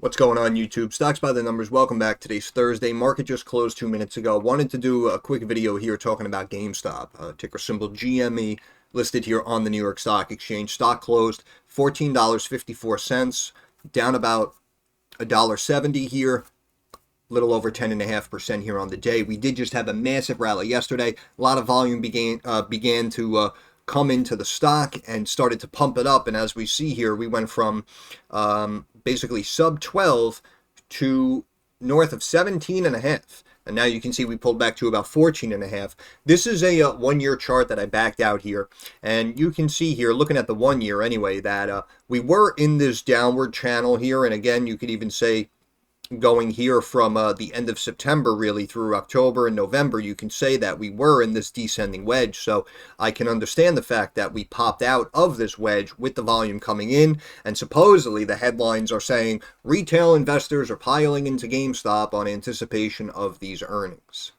What's going on, YouTube? Stocks by the numbers. Welcome back. Today's Thursday. Market just closed 2 minutes ago. Wanted to do a quick video here talking about GameStop. Ticker symbol GME, listed here on the New York Stock Exchange. Stock closed $14.54, down about $1.70 here. Little over 10.5% here on the day. We did just have a massive rally yesterday. A lot of volume began to come into the stock and started to pump it up. And as we see here, we went from basically sub 12 to north of 17.5. And now you can see we pulled back to about 14.5. This is a 1-year chart that I backed out here. And you can see here, looking at the 1 year anyway, that we were in this downward channel here. And again, you could even say going here from the end of September really through October and November, you can say that we were in this descending wedge. So I can understand the fact that we popped out of this wedge with the volume coming in, and supposedly the headlines are saying retail investors are piling into GameStop on anticipation of these earnings.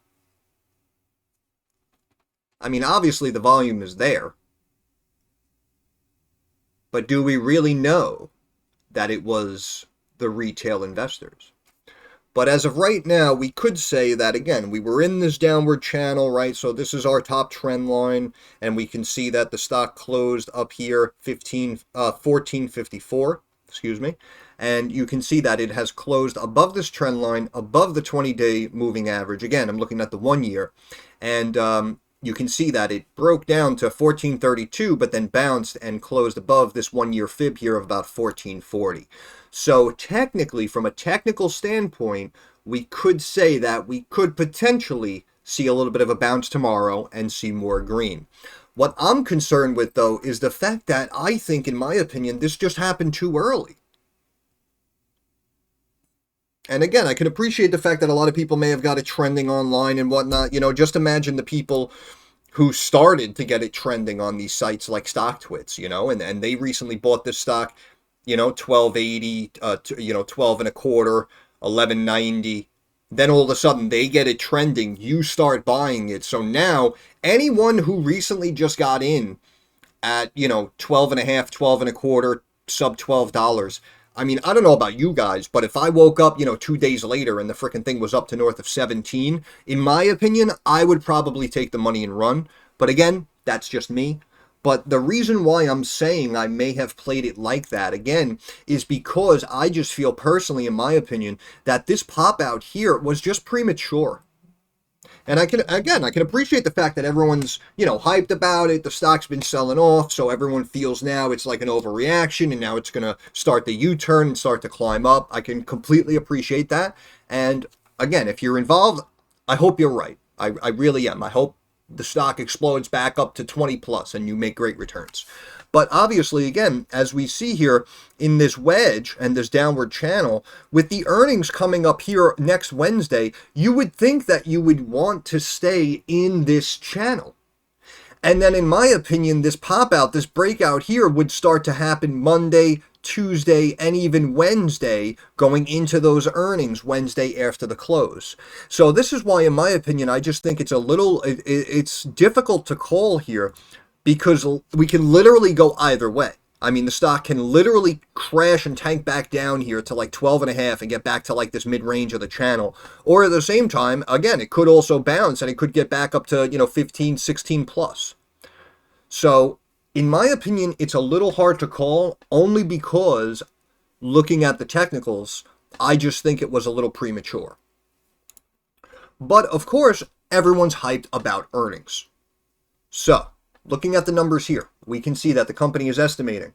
I mean, obviously the volume is there, but do we really know that it was the retail investors? But as of right now, we could say that, again, we were in this downward channel, right? So this is our top trend line, and we can see that the stock closed up here, 1454, excuse me. And you can see that it has closed above this trend line, above the 20-day moving average. Again, I'm looking at the 1 year. And you can see that it broke down to 1432, but then bounced and closed above this 1 year fib here of about 1440. So technically, from a technical standpoint, we could say that we could potentially see a little bit of a bounce tomorrow and see more green. What I'm concerned with, though, is the fact that I think, in my opinion, this just happened too early. And again, I can appreciate the fact that a lot of people may have got it trending online and whatnot. You know, just imagine the people who started to get it trending on these sites like StockTwits, you know, and they recently bought this stock, you know, 1280, 12 and a quarter, 1190. Then all of a sudden they get it trending. You start buying it. So now anyone who recently just got in at, 12 and a half, 12 and a quarter, sub $12. I mean, I don't know about you guys, but if I woke up, 2 days later and the freaking thing was up to north of 17, in my opinion, I would probably take the money and run. But again, that's just me. But the reason why I'm saying I may have played it like that, again, is because I just feel personally, in my opinion, that this pop out here was just premature. And I can appreciate the fact that everyone's, hyped about it. The stock's been selling off, so everyone feels now it's like an overreaction, and now it's going to start the U-turn and start to climb up. I can completely appreciate that. And again, if you're involved, I hope you're right. I really am. I hope the stock explodes back up to 20 plus and you make great returns. But obviously, again, as we see here in this wedge and this downward channel, with the earnings coming up here next Wednesday, you would think that you would want to stay in this channel. And then, in my opinion, this pop out, this breakout here would start to happen Monday, Tuesday, and even Wednesday, going into those earnings Wednesday after the close. So this is why, in my opinion, I just think it's difficult to call here, because we can literally go either way. I mean, the stock can literally crash and tank back down here to like 12 and a half and get back to like this mid-range of the channel. Or at the same time, again, it could also bounce and it could get back up to, 15, 16 plus. So in my opinion, it's a little hard to call, only because looking at the technicals, I just think it was a little premature. But of course, everyone's hyped about earnings. So looking at the numbers here, we can see that the company is estimating,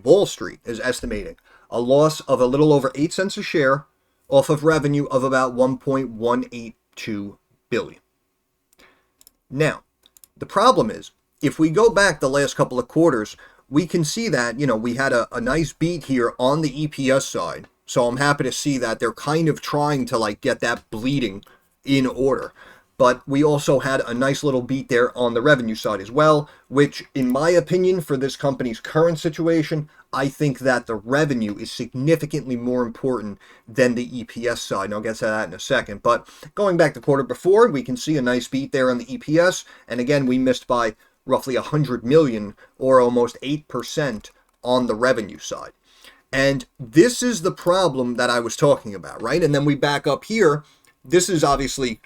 Wall Street is estimating a loss of a little over 8 cents a share off of revenue of about 1.182 billion. Now, the problem is, if we go back the last couple of quarters, we can see that, we had a nice beat here on the EPS side. So I'm happy to see that they're kind of trying to get that bleeding in order. But we also had a nice little beat there on the revenue side as well, which, in my opinion, for this company's current situation, I think that the revenue is significantly more important than the EPS side. And I'll get to that in a second. But going back the quarter before, we can see a nice beat there on the EPS. And again, we missed by roughly 100 million, or almost 8% on the revenue side. And this is the problem that I was talking about, right? And then we back up here. This is obviously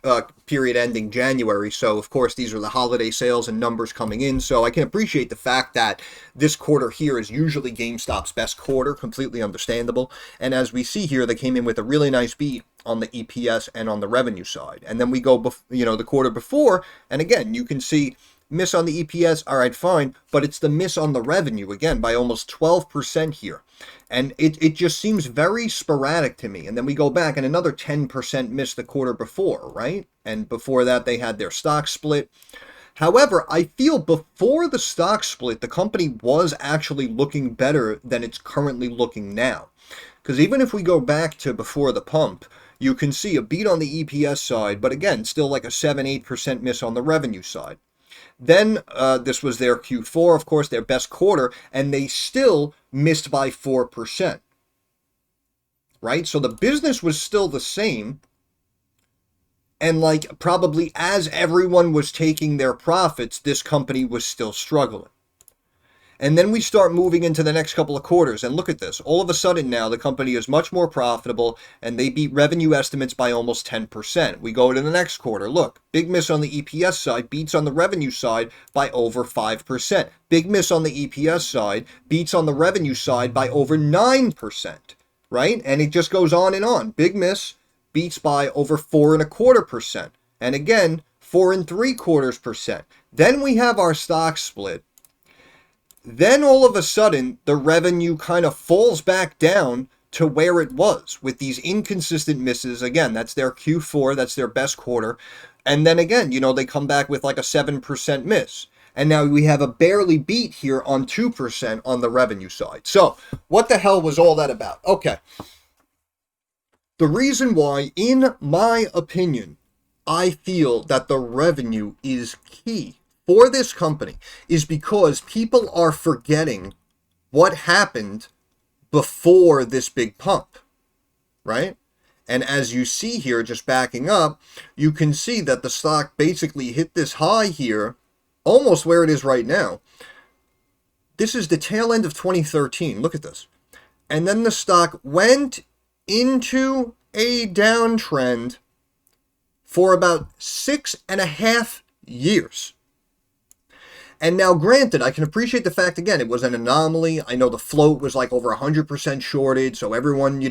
period ending January, so of course these are the holiday sales and numbers coming in. So I can appreciate the fact that this quarter here is usually GameStop's best quarter, completely understandable. And as we see here, they came in with a really nice beat on the EPS and on the revenue side. And then we go, the quarter before, and again, you can see miss on the EPS, all right, fine, but it's the miss on the revenue, again, by almost 12% here. And it just seems very sporadic to me. And then we go back and another 10% miss the quarter before, right? And before that, they had their stock split. However, I feel before the stock split, the company was actually looking better than it's currently looking now. Because even if we go back to before the pump, you can see a beat on the EPS side, but again, still like a 7-8% miss on the revenue side. Then this was their Q4, of course, their best quarter, and they still missed by 4%. Right? So the business was still the same. And like probably as everyone was taking their profits, this company was still struggling. And then we start moving into the next couple of quarters. And look at this. All of a sudden now, the company is much more profitable, and they beat revenue estimates by almost 10%. We go to the next quarter. Look, big miss on the EPS side, beats on the revenue side by over 5%. Big miss on the EPS side, beats on the revenue side by over 9%. Right? And it just goes on and on. Big miss, beats by over 4.25%. And again, 4.75%. Then we have our stock split. Then all of a sudden, the revenue kind of falls back down to where it was with these inconsistent misses. Again, that's their Q4, that's their best quarter. And then again, they come back with like a 7% miss. And now we have a barely beat here on 2% on the revenue side. So what the hell was all that about? Okay. The reason why, in my opinion, I feel that the revenue is key for this company is because people are forgetting what happened before this big pump, right? And as you see here, just backing up, you can see that the stock basically hit this high here, almost where it is right now. This is the tail end of 2013. Look at this. And then the stock went into a downtrend for about 6.5 years. And now, granted, I can appreciate the fact, again, it was an anomaly. I know the float was like over 100% shorted, so everyone,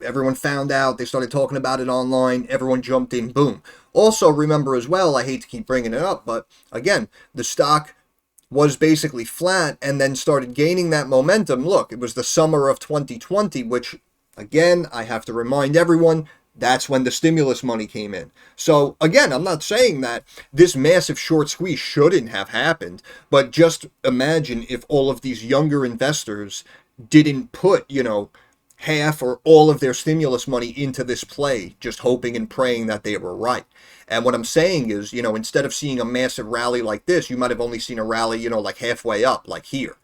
everyone found out. They started talking about it online. Everyone jumped in, boom. Also, remember as well, I hate to keep bringing it up, but again, the stock was basically flat and then started gaining that momentum. Look, it was the summer of 2020, which, again, I have to remind everyone, that's when the stimulus money came in. So, again, I'm not saying that this massive short squeeze shouldn't have happened, but just imagine if all of these younger investors didn't put, half or all of their stimulus money into this play, just hoping and praying that they were right. And what I'm saying is, instead of seeing a massive rally like this, you might have only seen a rally, like halfway up, like here.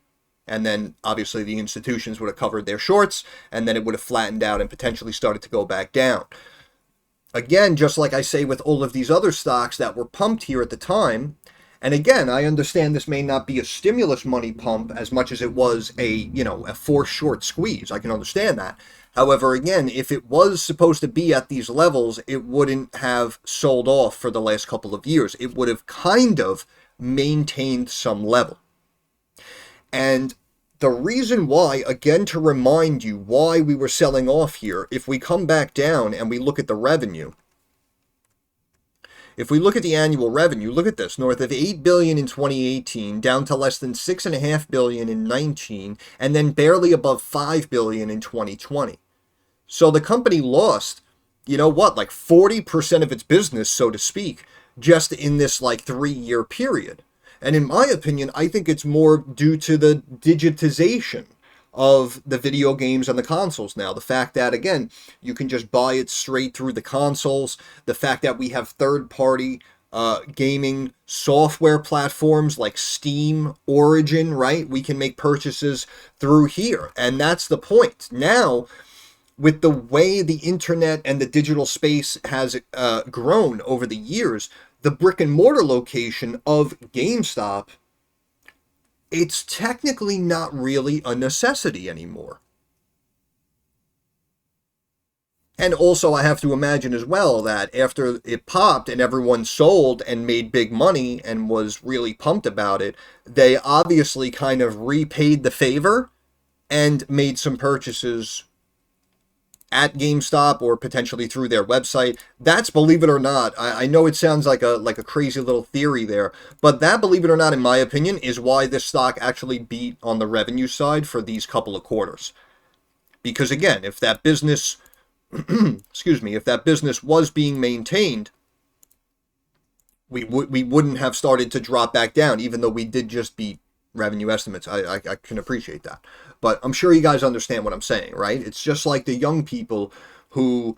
And then, obviously, the institutions would have covered their shorts, and then it would have flattened out and potentially started to go back down. Again, just like I say with all of these other stocks that were pumped here at the time, and again, I understand this may not be a stimulus money pump as much as it was a forced short squeeze. I can understand that. However, again, if it was supposed to be at these levels, it wouldn't have sold off for the last couple of years. It would have kind of maintained some level. And the reason why, again, to remind you why we were selling off here, if we come back down and we look at the revenue, if we look at the annual revenue, look at this, north of $8 billion in 2018, down to less than $6.5 billion in 19, and then barely above $5 billion in 2020. So the company lost, like 40% of its business, so to speak, just in this 3-year period. And in my opinion, I think it's more due to the digitization of the video games and the consoles now. The fact that, again, you can just buy it straight through the consoles. The fact that we have third-party gaming software platforms like Steam, Origin, right? We can make purchases through here. And that's the point. Now, with the way the internet and the digital space has grown over the years, the brick and mortar location of GameStop, it's technically not really a necessity anymore. And also, I have to imagine as well that after it popped and everyone sold and made big money and was really pumped about it, they obviously kind of repaid the favor and made some purchases at GameStop or potentially through their website. That's, believe it or not, I know it sounds like a crazy little theory there, but that, believe it or not, in my opinion, is why this stock actually beat on the revenue side for these couple of quarters. Because again, if that business excuse me, if that business was being maintained, we wouldn't have started to drop back down, even though we did just beat revenue estimates. I can appreciate that. But I'm sure you guys understand what I'm saying, right? It's just like the young people who,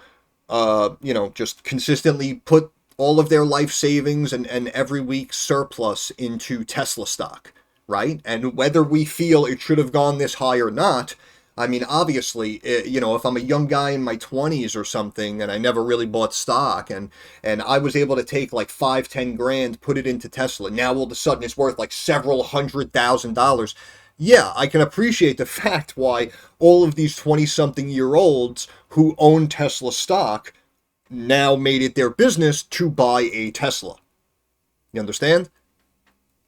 just consistently put all of their life savings and every week surplus into Tesla stock, right? And whether we feel it should have gone this high or not, I mean, obviously, if I'm a young guy in my 20s or something and I never really bought stock and I was able to take like 5-10 grand, put it into Tesla, now all of a sudden it's worth like several $100,000. Yeah, I can appreciate the fact why all of these 20-something-year-olds who own Tesla stock now made it their business to buy a Tesla. You understand?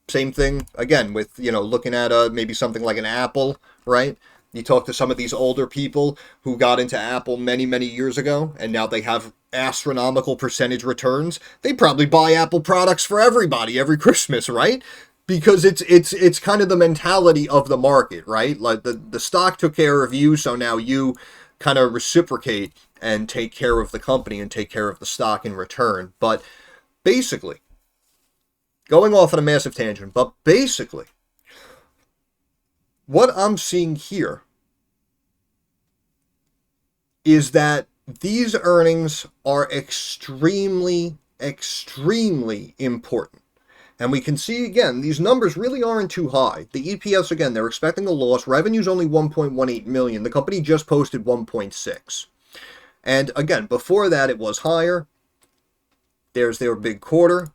Same thing, again, with, looking at maybe something like an Apple, right? You talk to some of these older people who got into Apple many, many years ago, and now they have astronomical percentage returns. They probably buy Apple products for everybody every Christmas, right? Because it's kind of the mentality of the market, right? Like the stock took care of you, so now you kind of reciprocate and take care of the company and take care of the stock in return. But basically, going off on a massive tangent, but basically, what I'm seeing here is that these earnings are extremely, extremely important. And we can see, again, these numbers really aren't too high. The EPS, again, they're expecting a loss. Revenue's only $1.18 million. The company just posted 1.6. And again, before that, it was higher. There's their big quarter.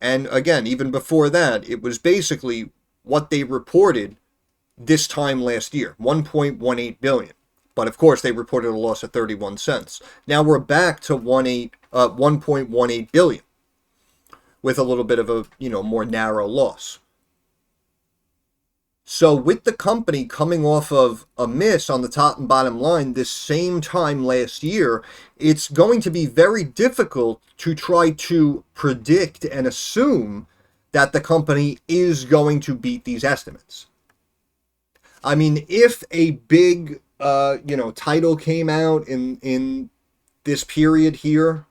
And again, even before that, it was basically what they reported this time last year, 1.18 billion. But of course, they reported a loss of 31 cents. Now we're back to 1.18 billion with a little bit of a, more narrow loss. So with the company coming off of a miss on the top and bottom line this same time last year, it's going to be very difficult to try to predict and assume that the company is going to beat these estimates. I mean, if a big, title came out in this period here,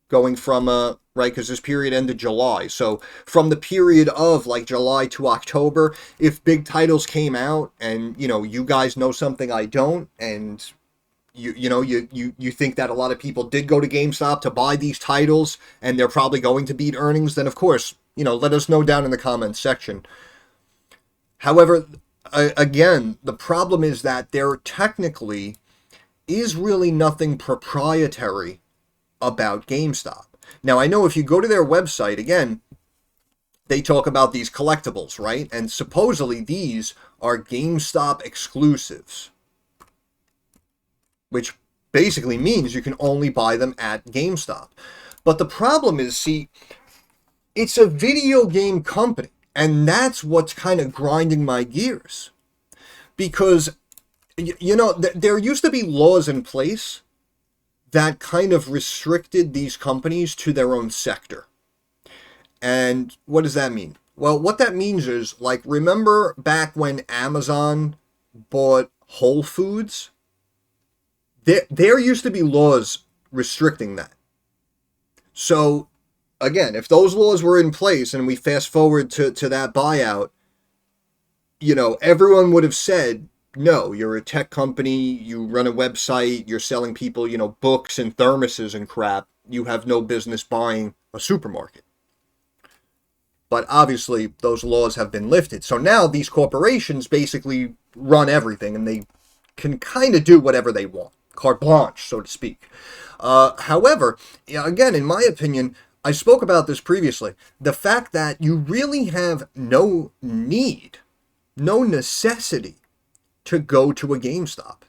going from, right, because this period ended July. So from the period of like July to October, if big titles came out and, you guys know something I don't, and you think that a lot of people did go to GameStop to buy these titles and they're probably going to beat earnings, then of course, let us know down in the comments section. However, again, the problem is that there technically is really nothing proprietary about GameStop. Now, I know if you go to their website, again, they talk about these collectibles, right? And supposedly these are GameStop exclusives, which basically means you can only buy them at GameStop. But the problem is, see, it's a video game company. And that's what's kind of grinding my gears. Because, there used to be laws in place that kind of restricted these companies to their own sector. And what does that mean? Well, what that means is, like, remember back when Amazon bought Whole Foods? There used to be laws restricting that. So, again, if those laws were in place and we fast forward to that buyout, everyone would have said, no, you're a tech company, you run a website, you're selling people, books and thermoses and crap. You have no business buying a supermarket. But obviously, those laws have been lifted. So now these corporations basically run everything and they can kind of do whatever they want. Carte blanche, so to speak. However, again, in my opinion, I spoke about this previously. The fact that you really have no need, no necessity to go to a GameStop.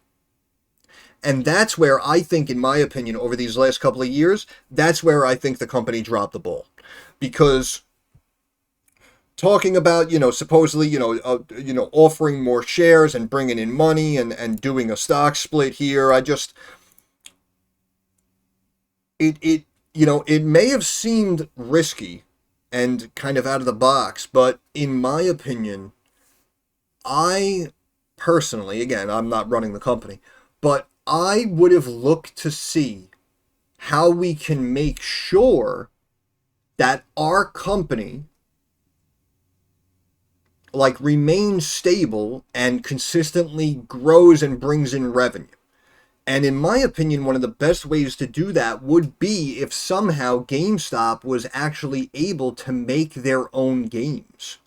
And that's where I think, in my opinion, over these last couple of years, that's where I think the company dropped the ball. Because talking about, supposedly, offering more shares and bringing in money and doing a stock split here, it may have seemed risky and kind of out of the box, but in my opinion, I personally, again, I'm not running the company, but I would have looked to see how we can make sure that our company remains stable and consistently grows and brings in revenue. And in my opinion, one of the best ways to do that would be if somehow GameStop was actually able to make their own games.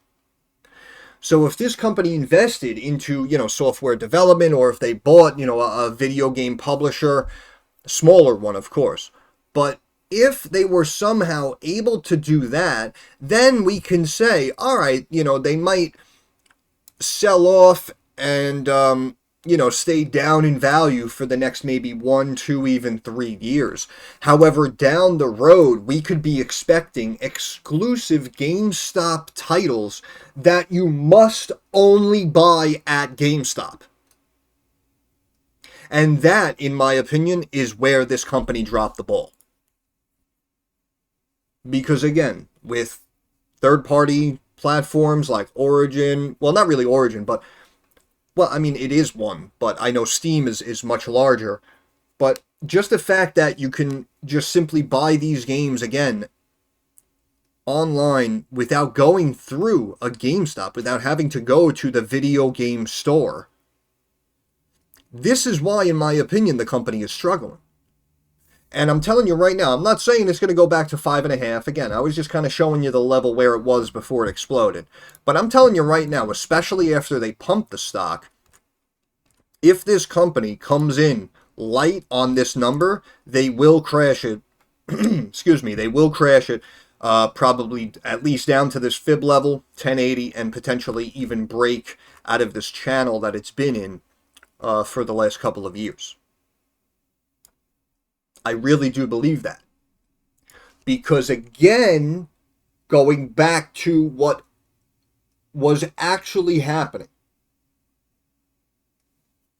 So if this company invested into, software development, or if they bought, a video game publisher, a smaller one, of course, but if they were somehow able to do that, then we can say, all right, they might sell off and, stay down in value for the next maybe 1, 2, even 3 years. However, down the road, we could be expecting exclusive GameStop titles that you must only buy at GameStop. And that, in my opinion, is where this company dropped the ball. Because again, with third-party platforms like Origin, well, not really Origin, but, well, I mean, it is one, but I know Steam is much larger. But just the fact that you can just simply buy these games, again, online without going through a GameStop, without having to go to the video game store. This is why, in my opinion, the company is struggling. And I'm telling you right now, I'm not saying it's going to go back to 5.5. Again, I was just kind of showing you the level where it was before it exploded. But I'm telling you right now, especially after they pump the stock, if this company comes in light on this number, they will crash it. Excuse me, they will crash it probably at least down to this fib level, 1080, and potentially even break out of this channel that it's been in for the last couple of years. I really do believe that. Because again, going back to what was actually happening,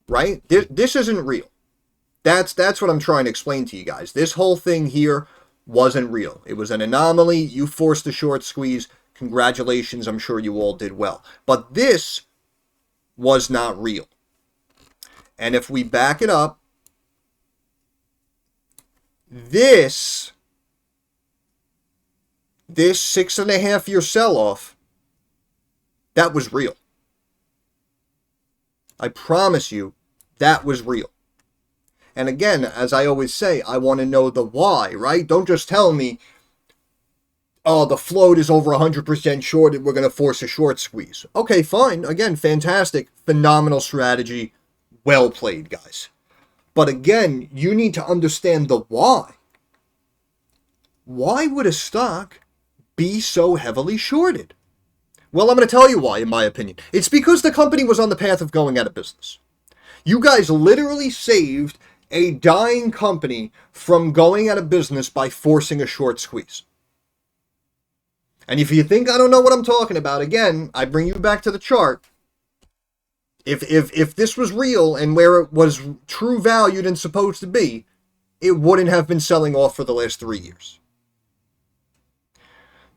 right? This isn't real. That's what I'm trying to explain to you guys. This whole thing here wasn't real. It was an anomaly. You forced a short squeeze. Congratulations, I'm sure you all did well. But this was not real. And if we back it up, this 6.5-year sell-off, that was real. I promise you, that was real. And again, as I always say, I want to know the why, right? Don't just tell me, oh, the float is over 100% shorted, we're going to force a short squeeze. Okay, fine. Again, fantastic. Phenomenal strategy. Well played, guys. But again, you need to understand the why. Why would a stock be so heavily shorted? Well, I'm going to tell you why, in my opinion. It's because the company was on the path of going out of business. You guys literally saved a dying company from going out of business by forcing a short squeeze. And if you think I don't know what I'm talking about, again, I bring you back to the chart. If this was real and where it was true valued and supposed to be, it wouldn't have been selling off for the last 3 years.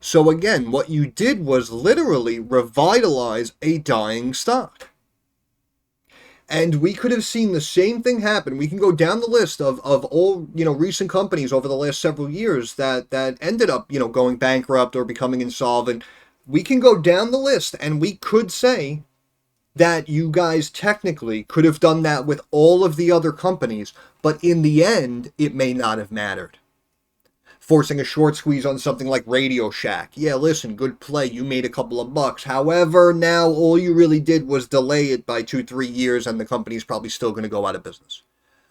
So again, what you did was literally revitalize a dying stock. And we could have seen the same thing happen. We can go down the list of all, recent companies over the last several years that ended up, going bankrupt or becoming insolvent. We can go down the list and we could say that you guys technically could have done that with all of the other companies, but in the end, it may not have mattered. Forcing a short squeeze on something like Radio Shack. Yeah, listen, good play. You made a couple of bucks. However, now all you really did was delay it by 2-3 years and the company's probably still going to go out of business.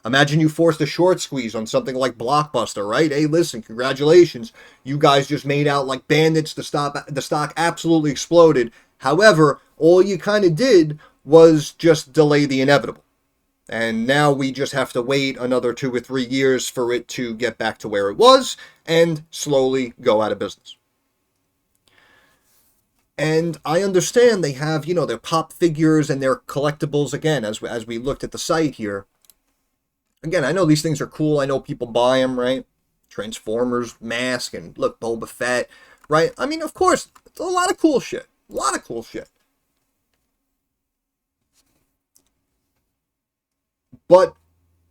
Imagine you forced a short squeeze on something like Blockbuster, right? Hey, listen, congratulations. You guys just made out like bandits. The stock absolutely exploded. However, all you kind of did was just delay the inevitable. And now we just have to wait another 2 or 3 years for it to get back to where it was and slowly go out of business. And I understand they have, their pop figures and their collectibles. Again, as we looked at the site here, again, I know these things are cool. I know people buy them, right? Transformers mask and look, Boba Fett, right? I mean, of course, a lot of cool shit. A lot of cool shit. But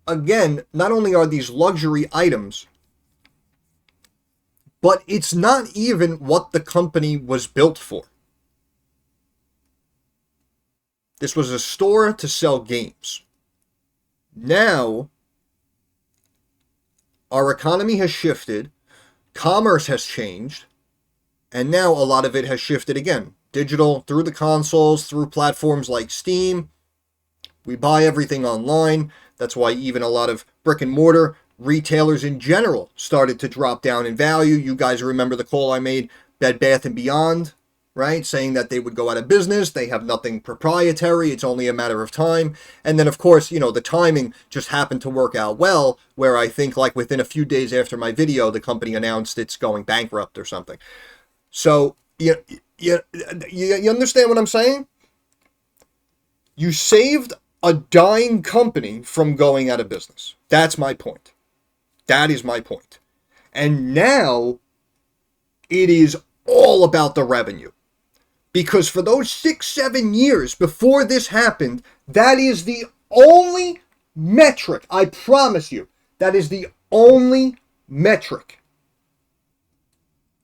again, not only are these luxury items, but it's not even what the company was built for. This was a store to sell games. Now, our economy has shifted, commerce has changed, and now a lot of it has shifted again. Digital, through the consoles, through platforms like Steam. We buy everything online. That's why even a lot of brick and mortar retailers in general started to drop down in value. You guys remember the call I made, Bed Bath & Beyond, right? Saying that they would go out of business. They have nothing proprietary. It's only a matter of time. And then, of course, the timing just happened to work out well, where I think like within a few days after my video, the company announced it's going bankrupt or something. So, you understand what I'm saying? You saved a dying company from going out of business. That's my point. That is my point. And now it is all about the revenue. Because for those 6-7 years before this happened, that is the only metric, I promise you, that is the only metric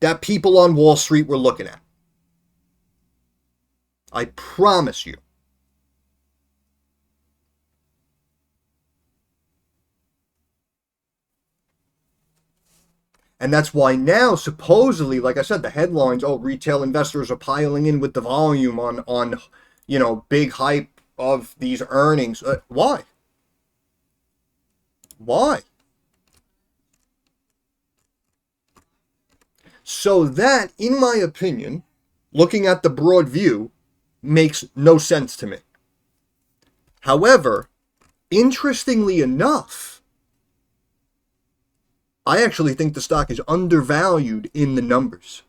that people on Wall Street were looking at. I promise you. And that's why now, supposedly, like I said, the headlines, retail investors are piling in with the volume on big hype of these earnings. Why? Why? So that, in my opinion, looking at the broad view, makes no sense to me. However, interestingly enough, I actually think the stock is undervalued in the numbers.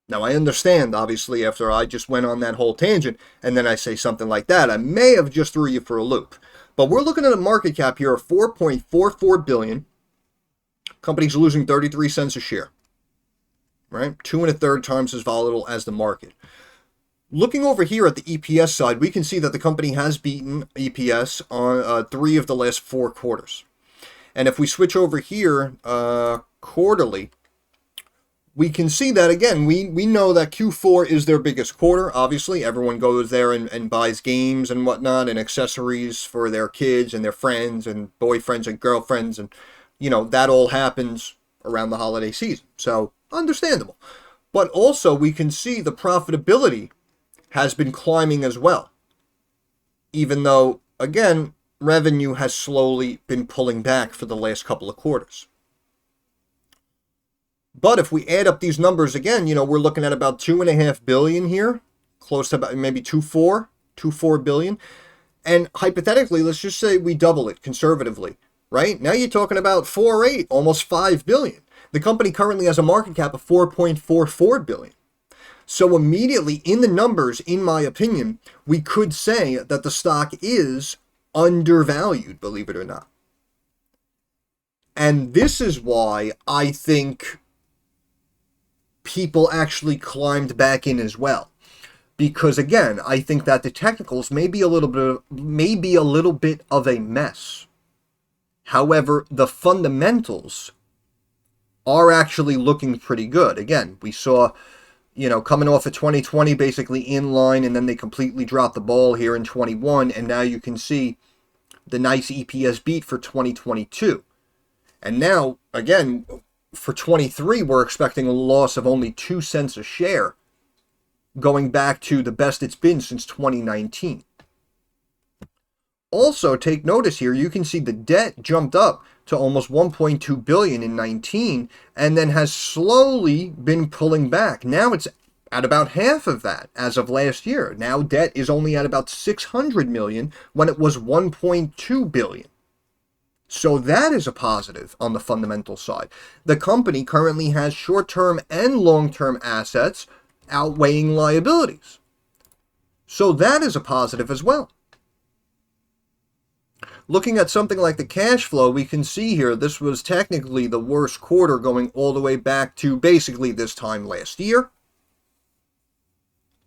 Now, I understand, obviously, after I just went on that whole tangent, and then I say something like that, I may have just threw you for a loop. But we're looking at a market cap here of $4.44 billion. Company's losing 33 cents a share. Right? 2 1/3 times as volatile as the market. Looking over here at the EPS side, we can see that the company has beaten EPS on 3 of the last 4 quarters. And if we switch over here quarterly, we can see that, again, we know that Q4 is their biggest quarter. Obviously, everyone goes there and buys games and whatnot and accessories for their kids and their friends and boyfriends and girlfriends. And, that all happens around the holiday season. So, understandable. But also, we can see the profitability has been climbing as well. Even though, again, revenue has slowly been pulling back for the last couple of quarters. But if we add up these numbers again, we're looking at about $2.5 billion here, close to about maybe $2.4 billion. And hypothetically, let's just say we double it conservatively, right? Now you're talking about 4.8, almost $5 billion. The company currently has a market cap of $4.44 billion. So immediately in the numbers, in my opinion, we could say that the stock is undervalued, believe it or not. And this is why I think people actually climbed back in as well. Because again, I think that the technicals may be a little bit of a mess. However, the fundamentals are actually looking pretty good. Again, we saw, coming off of 2020, basically in line, and then they completely dropped the ball here in 21, and now you can see the nice EPS beat for 2022. And now, again, for 23, we're expecting a loss of only 2 cents a share, going back to the best it's been since 2019. Also, take notice here, you can see the debt jumped up to almost $1.2 billion in 19, and then has slowly been pulling back. Now it's at about half of that as of last year. Now debt is only at about 600 million when it was 1.2 billion. So that is a positive on the fundamental side. The company currently has short-term and long-term assets outweighing liabilities. So that is a positive as well. Looking at something like the cash flow, we can see here this was technically the worst quarter going all the way back to basically this time last year.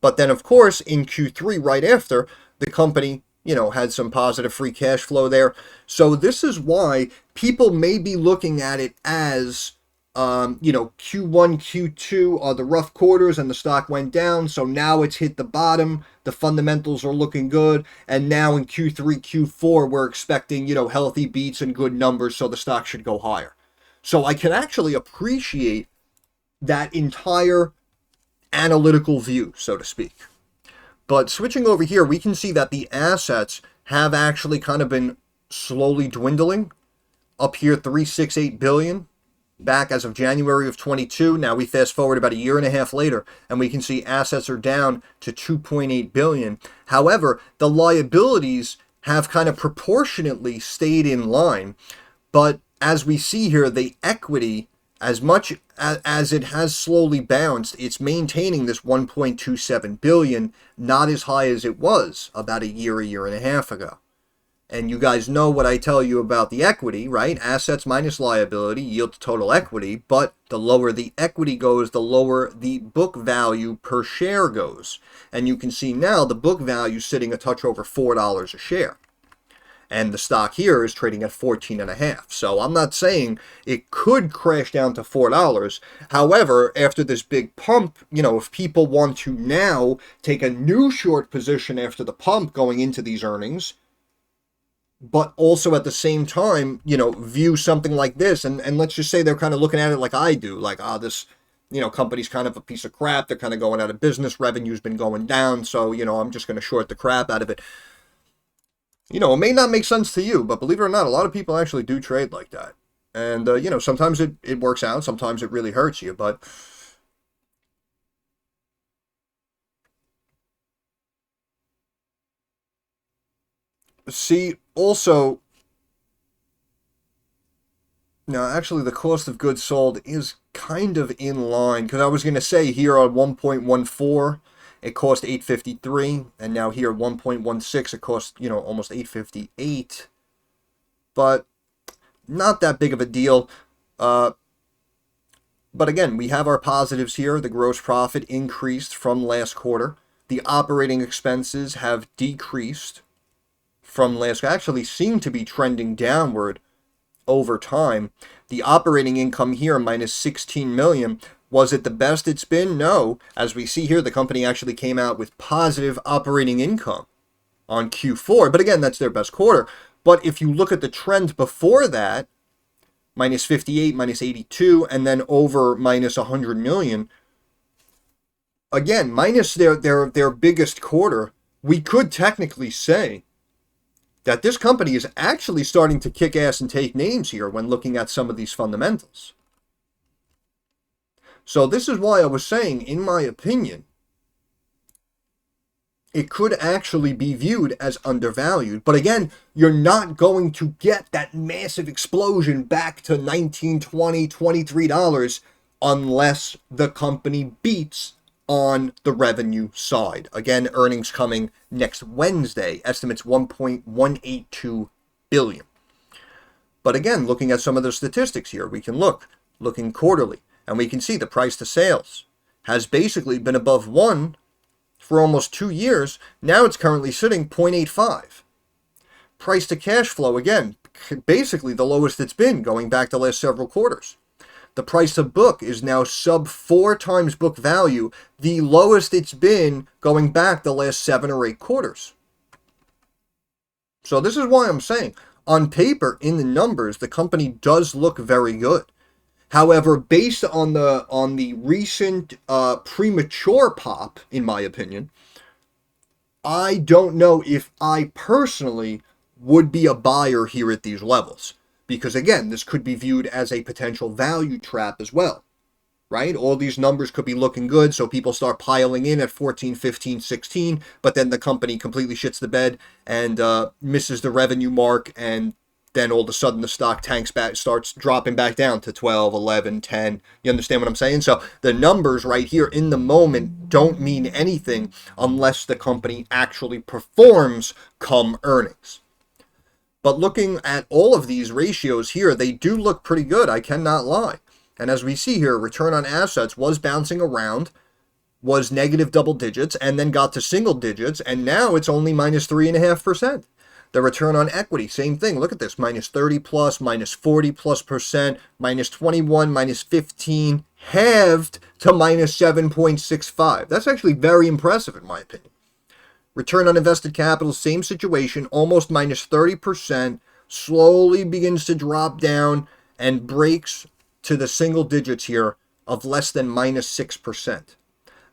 But then, of course, in Q3 right after, the company, had some positive free cash flow there. So this is why people may be looking at it as, Q1, Q2 are the rough quarters and the stock went down. So now it's hit the bottom. The fundamentals are looking good. And now in Q3, Q4, we're expecting, healthy beats and good numbers. So the stock should go higher. So I can actually appreciate that entire analytical view, so to speak. But switching over here, we can see that the assets have actually kind of been slowly dwindling. Up here, 368 billion back as of January of 22. Now we fast forward about a year and a half later, and we can see assets are down to 2.8 billion. However, the liabilities have kind of proportionately stayed in line. But as we see here, the equity, as much as it has slowly bounced, it's maintaining this 1.27 billion, not as high as it was about a year and a half ago. And you guys know what I tell you about the equity, right? Assets minus liability yield to total equity, but the lower the equity goes, the lower the book value per share goes. And you can see now the book value sitting a touch over $4 a share. And the stock here is trading at 14.5. So I'm not saying it could crash down to $4. However, after this big pump, if people want to now take a new short position after the pump going into these earnings, but also at the same time, view something like this, and let's just say they're kind of looking at it like I do, like, this, company's kind of a piece of crap, they're kind of going out of business, revenue's been going down, so, I'm just going to short the crap out of it. It may not make sense to you, but believe it or not, a lot of people actually do trade like that. And, sometimes it works out, sometimes it really hurts you, but see, also, now actually the cost of goods sold is kind of in line, because I was going to say here on 1.14, it cost $8.53, and now here 1.16, it cost, almost $8.58. But not that big of a deal. But again, we have our positives here. The gross profit increased from last quarter. The operating expenses have decreased from last, actually seem to be trending downward over time. The operating income here, minus 16 million. Was it the best it's been? No. As we see here, the company actually came out with positive operating income on Q4. But again, that's their best quarter. But if you look at the trend before that, minus 58, minus 82, and then over minus 100 million, again, minus their biggest quarter, we could technically say that this company is actually starting to kick ass and take names here when looking at some of these fundamentals. So this is why I was saying, in my opinion, it could actually be viewed as undervalued. But again, you're not going to get that massive explosion back to $19, $20, $23 unless the company beats on the revenue side. Again, earnings coming next Wednesday. Estimates 1.182 billion. But again, looking at some of the statistics here, we can looking quarterly. And we can see the price to sales has basically been above 1 for almost 2 years. Now it's currently sitting 0.85. Price to cash flow, again, basically the lowest it's been going back the last several quarters. The price to book is now sub 4 times book value, the lowest it's been going back the last 7 or 8 quarters. So this is why I'm saying, on paper, in the numbers, the company does look very good. However, based on the recent premature pop, in my opinion, I don't know if I personally would be a buyer here at these levels. Because again, this could be viewed as a potential value trap as well. right? All these numbers could be looking good, so people start piling in at 14, 15, 16, but then the company completely shits the bed and misses the revenue mark, and then all of a sudden the stock tanks back, starts dropping back down to 12, 11, 10. You understand what I'm saying? So the numbers right here in the moment don't mean anything unless the company actually performs come earnings. But looking at all of these ratios here, they do look pretty good, I cannot lie. And as we see here, return on assets was bouncing around, was negative double digits, and then got to single digits, and now it's only minus 3.5%. The return on equity, same thing. Look at this, minus 30 plus, minus 40 plus percent, minus 21, minus 15, halved to minus 7.65. That's actually very impressive in my opinion. Return on invested capital, same situation, almost minus 30%, slowly begins to drop down and breaks to the single digits here of less than minus 6%.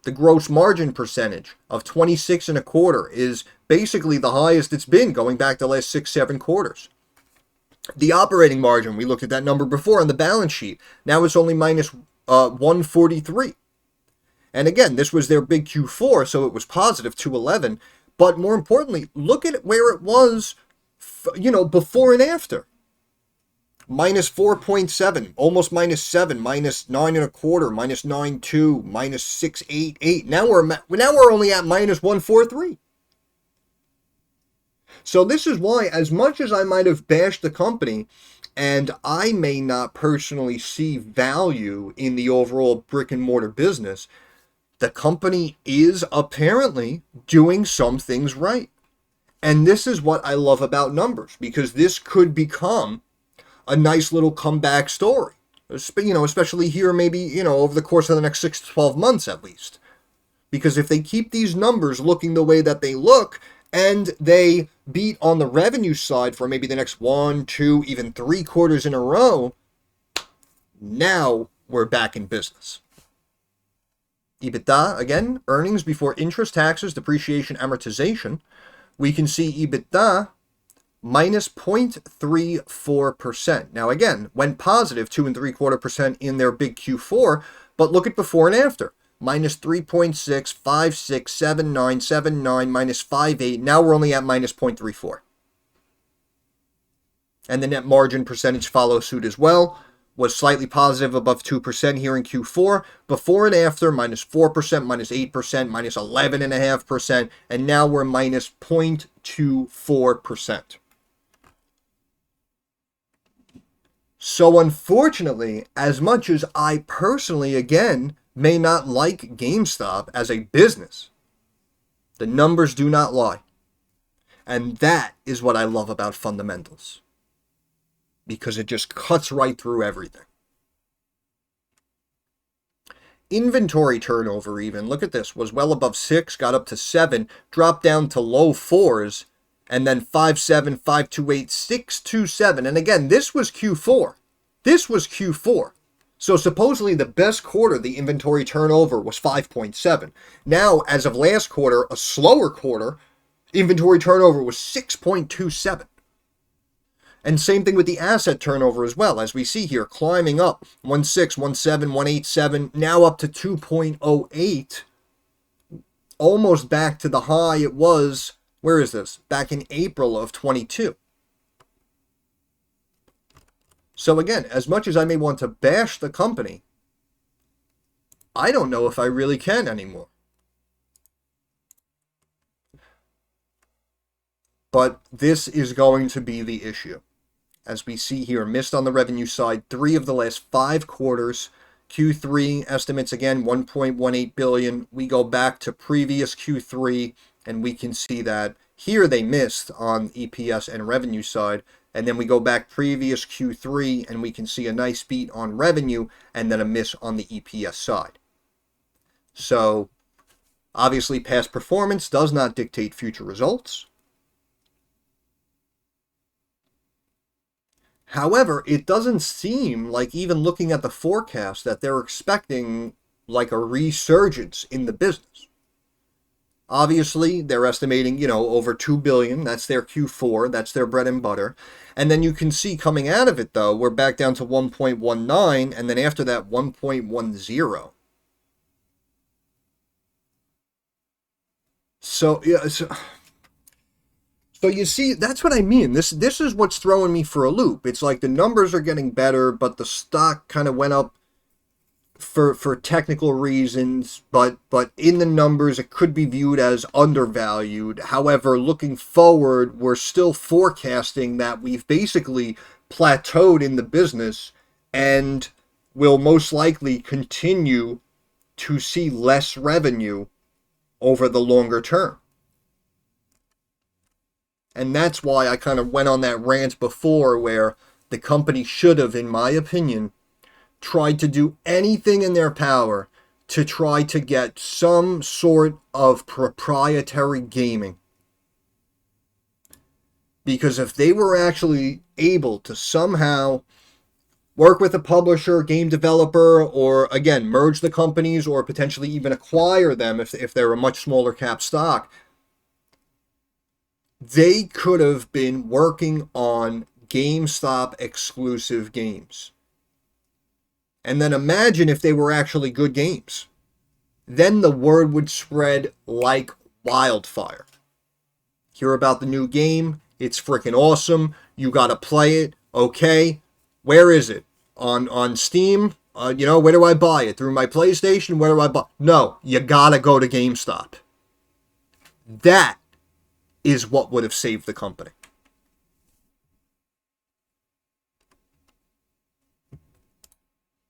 The gross margin percentage of 26.25 is basically the highest it's been going back the last 6-7 quarters. The operating margin, we looked at that number before on the balance sheet. Now it's only minus 143. And again, this was their big Q4, so it was positive 211. But more importantly, look at where it was, before and after. Minus 4.7, almost minus 7, minus 9.25, minus 9.2, minus 6.88. Now we're only at minus 143. So this is why, as much as I might have bashed the company, and I may not personally see value in the overall brick and mortar business, the company is apparently doing some things right. And this is what I love about numbers, because this could become a nice little comeback story, especially here maybe, over the course of the next 6 to 12 months at least. Because if they keep these numbers looking the way that they look, and they beat on the revenue side for maybe the next 1, 2, even 3 quarters in a row, now we're back in business. EBITDA, again, earnings before interest, taxes, depreciation, amortization. We can see EBITDA minus 0.34%. Now again, went positive 2.75% in their big Q4, but look at before and after. Minus 3.6, 5, 6, 7, 9, 7, 9, minus 5, 8. Now we're only at minus 0.34. And the net margin percentage follows suit as well. Was slightly positive above 2% here in Q4. Before and after, minus 4%, minus 8%, minus 11.5%, and now we're minus 0.24%. So unfortunately, as much as I personally, again, may not like GameStop as a business, the numbers do not lie. And that is what I love about fundamentals, because it just cuts right through everything. Inventory turnover even, look at this, was well above 6, got up to 7, dropped down to low 4s, and then 5.7, 5.28, 6.27. And again, this was Q4. This was Q4. So supposedly the best quarter, the inventory turnover was 5.7. Now, as of last quarter, a slower quarter, inventory turnover was 6.27. And same thing with the asset turnover as well, as we see here, climbing up 1.6, 1.7, 1.87, now up to 2.08, almost back to the high it was, where is this? Back in April of 22. So again, as much as I may want to bash the company, I don't know if I really can anymore. But this is going to be the issue. As we see here, missed on the revenue side 3 of the last 5 quarters. Q3 estimates again 1.18 billion. We go back to previous Q3 and we can see that here they missed on EPS and revenue side. And then we go back previous Q3 and we can see a nice beat on revenue and then a miss on the EPS side. So obviously past performance does not dictate future results. However, it doesn't seem like, even looking at the forecast, that they're expecting like a resurgence in the business. Obviously, they're estimating, over 2 billion. That's their Q4. That's their bread and butter. And then you can see coming out of it, though, we're back down to 1.19, and then after that, 1.10. So, yeah, so you see, that's what I mean. This is what's throwing me for a loop. It's like the numbers are getting better, but the stock kind of went up for technical reasons, but in the numbers it could be viewed as undervalued. However, looking forward, we're still forecasting that we've basically plateaued in the business and will most likely continue to see less revenue over the longer term. And that's why I kind of went on that rant before where the company should have, in my opinion, tried to do anything in their power to try to get some sort of proprietary gaming. Because if they were actually able to somehow work with a publisher, game developer, or again, merge the companies or potentially even acquire them if they're a much smaller cap stock, they could have been working on GameStop exclusive games. And then imagine if they were actually good games. Then the word would spread like wildfire. Hear about the new game. It's freaking awesome. You got to play it. Okay. Where is it? On Steam? Where do I buy it? Through my PlayStation? Where do I buy? No, you got to go to GameStop. That is what would have saved the company.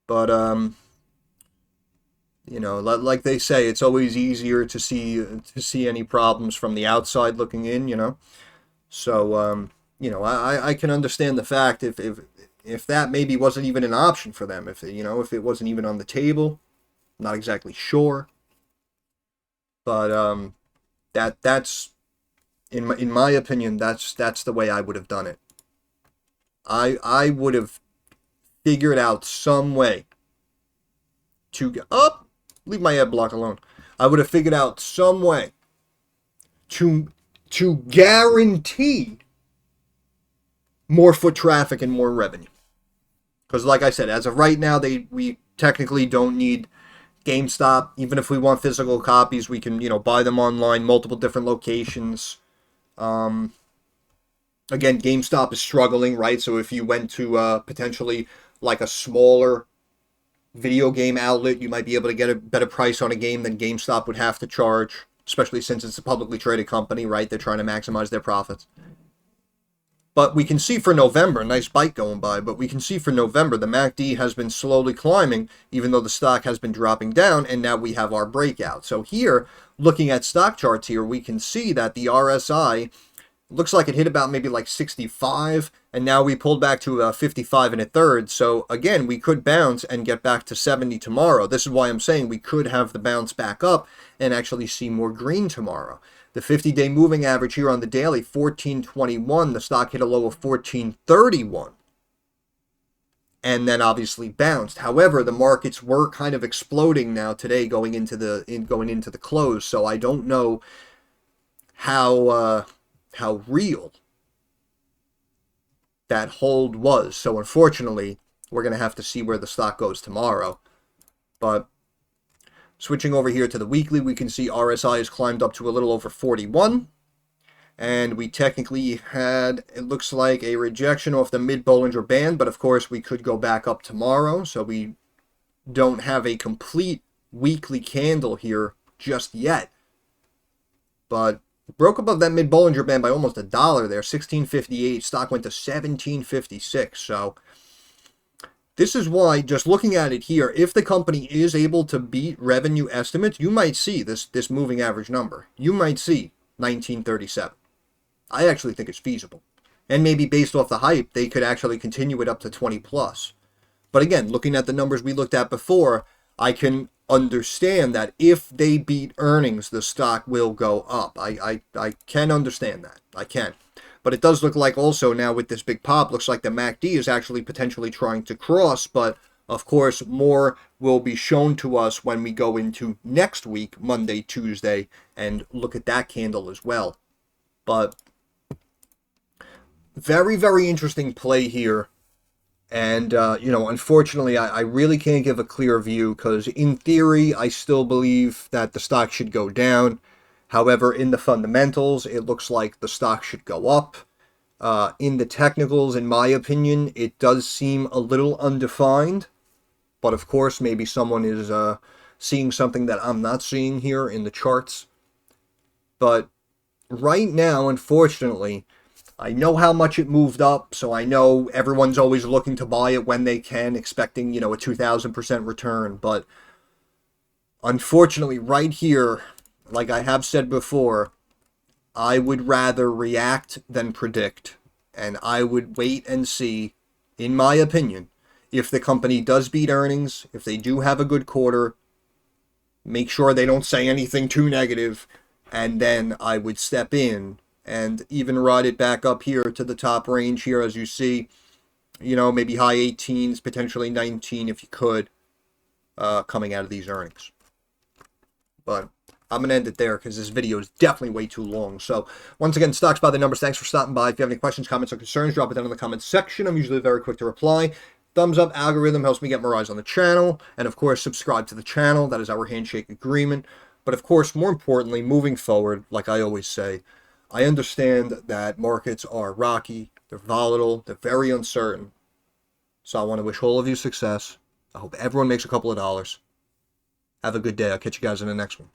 But like they say, it's always easier to see any problems from the outside looking in. So I can understand the fact if that maybe wasn't even an option for them, if it wasn't even on the table. I'm not exactly sure, but that's in my opinion, that's the way I would have done it. I would have figured out some way to leave my ad block alone. I would have figured out some way to guarantee more foot traffic and more revenue. Because like I said, as of right now, we technically don't need GameStop. Even if we want physical copies, we can buy them online, multiple different locations. Again, GameStop is struggling, right? So if you went to potentially like a smaller video game outlet, you might be able to get a better price on a game than GameStop would have to charge, especially since it's a publicly traded company, right? They're trying to maximize their profits. But we can see for November, nice bike going by, but we can see for November, the MACD has been slowly climbing, even though the stock has been dropping down, and now we have our breakout. So here, looking at stock charts here, we can see that the RSI looks like it hit about maybe like 65, and now we pulled back to 55 and a third. So again, we could bounce and get back to 70 tomorrow. This is why I'm saying we could have the bounce back up and actually see more green tomorrow. The 50-day moving average here on the daily, 1421. The stock hit a low of 1431. And then obviously bounced. However, the markets were kind of exploding now today going into the close. So I don't know how real that hold was. So unfortunately, we're going to have to see where the stock goes tomorrow. But switching over here to the weekly, we can see RSI has climbed up to a little over 41. And we technically had, it looks like, a rejection off the mid-Bollinger Band. But of course, we could go back up tomorrow. So we don't have a complete weekly candle here just yet. But broke above that mid-Bollinger Band by almost $1 there, 16.58. Stock went to 17.56. So this is why, just looking at it here, if the company is able to beat revenue estimates, you might see this moving average number. You might see 1937. I actually think it's feasible. And maybe based off the hype, they could actually continue it up to 20 plus. But again, looking at the numbers we looked at before, I can understand that if they beat earnings, the stock will go up. I can understand that. I can. But it does look like also now with this big pop, looks like the MACD is actually potentially trying to cross. But Of course, more will be shown to us when we go into next week, Monday, Tuesday, and look at that candle as well. But very, very interesting play here. And, unfortunately, I really can't give a clear view because, in theory, I still believe that the stock should go down. However, in the fundamentals, it looks like the stock should go up. In the technicals, in my opinion, it does seem a little undefined. But, of course, maybe someone is seeing something that I'm not seeing here in the charts. But right now, unfortunately, I know how much it moved up, so I know everyone's always looking to buy it when they can, expecting, a 2,000% return. But unfortunately, right here, like I have said before, I would rather react than predict. And I would wait and see, in my opinion, if the company does beat earnings, if they do have a good quarter, make sure they don't say anything too negative, and then I would step in and even ride it back up here to the top range here, as you see, maybe high 18s, potentially 19 if you could, coming out of these earnings. But I'm going to end it there because this video is definitely way too long. So once again, stocks by the numbers. Thanks for stopping by. If you have any questions, comments, or concerns, drop it down in the comments section. I'm usually very quick to reply. Thumbs up algorithm helps me get more eyes on the channel. And of course, subscribe to the channel. That is our handshake agreement. But of course, more importantly, moving forward, like I always say, I understand that markets are rocky, they're volatile, they're very uncertain. So I want to wish all of you success. I hope everyone makes a couple of dollars. Have a good day. I'll catch you guys in the next one.